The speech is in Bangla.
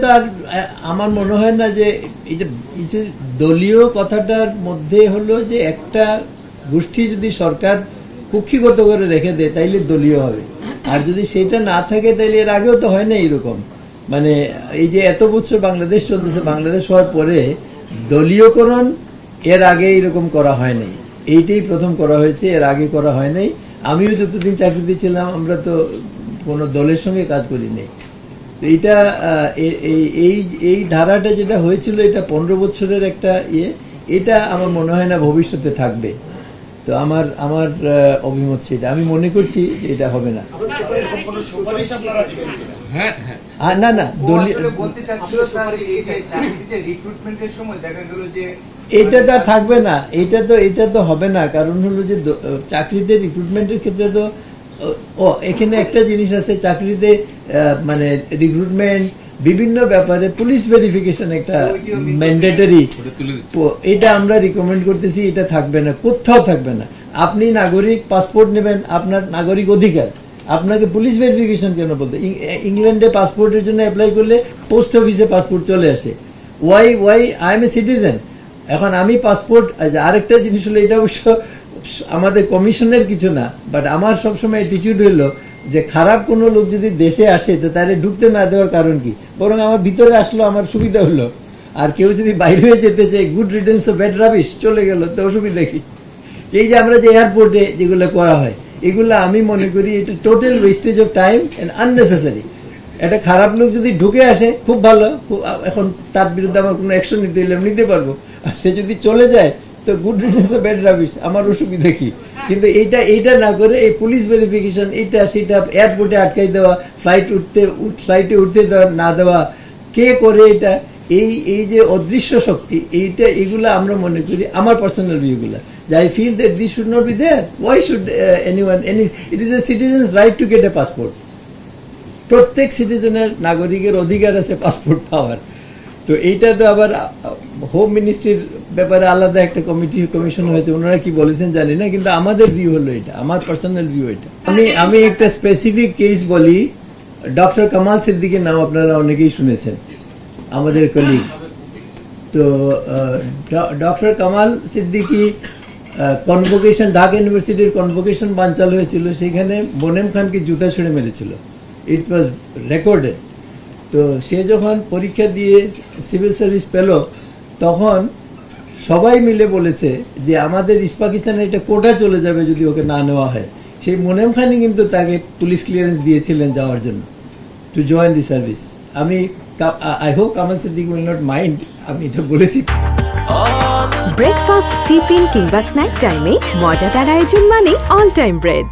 তো আর আমার মনে হয় না যে এটা দলীয় কথাটার মধ্যে হলো যে একটা গোষ্ঠী যদি সরকার কুক্ষিগত করে রেখে দেয় তাইলে দলীয় হবে, আর যদি সেটা না থাকে তাইলে এর আগেও তো হয় না এইরকম। মানে এই যে এত বছর বাংলাদেশ চলতেছে, বাংলাদেশ হওয়ার পরে দলীয়করণ এর আগে এরকম করা হয় নাই, এইটাই প্রথম করা হয়েছে, এর আগে করা হয় নাই। আমিও যতদিন চাকরিতে ছিলাম আমরা তো কোনো দলের সঙ্গে কাজ করি নাই। তো এইটা এই ধারাটা যেটা হয়েছিল এটা 15 বছরের একটা এটা আমার মনে হয় না ভবিষ্যতে থাকবে। তো আমার অভিমত সেটা, আমি মনে করছি যে এটা হবে না। না না, এটা তো থাকবে না, এটা তো হবে না। কারণ হলো যে চাকরিতে রিক্রুটমেন্টের ক্ষেত্রে তো এখানে একটা জিনিস আছে, চাকরিতে মানে রিক্রুটমেন্ট বিভিন্ন ব্যাপারে পুলিশ ভেরিফিকেশন একটা ম্যান্ডেটরি, এটা আমরা রিকমেন্ড করতেছি, এটা থাকবে না, কোথাও থাকবে না। আপনি নাগরিক পাসপোর্ট নেবেন, আপনার নাগরিক অধিকার, আপনাকে পুলিশ ভেরিফিকেশন কেন বলতে? ইংল্যান্ডে পাসপোর্টের জন্য অ্যাপ্লাই করলে পোস্ট অফিসে পাসপোর্ট চলে আসে। Why I am a citizen. এখন আমি পাসপোর্ট, আরেকটা জিনিস হলো, এটা অবশ্য আমাদের কমিশনের কিছু না, বাট আমার সবসময় অ্যাটিটিউড হলো যে খারাপ কোনো লোক যদি দেশে আসে তো তাহলে ঢুকতে না দেওয়ার কারণ কি, বরং আমার ভিতরে আসলো আমার সুবিধা হলো। আর কেউ যদি বাইরে হয়ে যেতে চায়, গুড রিটেন্স অফ ব্যাড রাবিশ, চলে গেল, তো অসুবিধা কি? এই যে আমরা যে এয়ারপোর্টে যেগুলো করা হয়, এগুলো আমি মনে করি এটা total wastage of time and unnecessary. একটা খারাপ লোক যদি ঢুকে আসে খুব ভালো, এখন তার বিরুদ্ধে আমার কোনো অ্যাকশন নিতে হলে নিতে পারবো, আর সে যদি চলে যায় তো গুড রিটেন্স অফ ব্যাড রাবিশ, আমার অসুবিধা কি? কিন্তু এইটা না করে এই পুলিশ ভেরিফিকেশন, এটা সেটা, এয়ারপোর্টে আটকাই দেওয়া, ফ্লাইটে উঠতে দেওয়া না দেওয়া, কে করে এটা? এই যে অদৃশ্য শক্তি, এগুলা আমরা মনে করি, আমার পার্সোনাল ভিউগুলা, যে I feel that this should not be there. Why should anyone, it is a citizen's right to get a passport. প্রত্যেক সিটিজেনের, নাগরিকের অধিকার আছে পাসপোর্ট পাওয়ার। তো এইটা তো আবার হোম মিনিস্ট্রির ব্যাপারে আলাদা একটা কমিশন হয়েছে, ওনারা কি বলেছেন জানি না, কিন্তু আমাদের ভিউ হলো এটা, আমার পার্সোনাল ভিউ এটা। আমি একটা স্পেসিফিক কেস বলি। ডক্টর কামাল সিদ্দিকীর নাম আপনারা অনেকেই শুনেছেন, আমাদের কলিগ। তো ডক্টর কামাল সিদ্দিকী কনভোকেশন, ঢাকা ইউনিভার্সিটির কনভোকেশন বানচাল হয়েছিল, সেখানে মোনেম খানকে জুতা ছুঁড়ে মেরেছিল, ইট ওয়াজ রেকর্ডেড। তো সে যখন পরীক্ষা দিয়ে সিভিল সার্ভিস পেল, তখন সবাই মিলে বলেছে যে আমাদের ইস্ট পাকিস্তানে এটা কোটা চলে যাবে যদি ওকে না নেওয়া হয়। সেই মোনেম খানই কিন্তু তাকে পুলিশ ক্লিয়ারেন্স দিয়েছিলেন যাওয়ার জন্য, to join the service. I hope Kamal Siddique will not mind আমি এটা বলেছি। ব্রেকফাস্ট, টিফিন কিংবা স্ন্যাক টাইমে মজাদার আয়োজন মানে অল টাইম ব্রেড।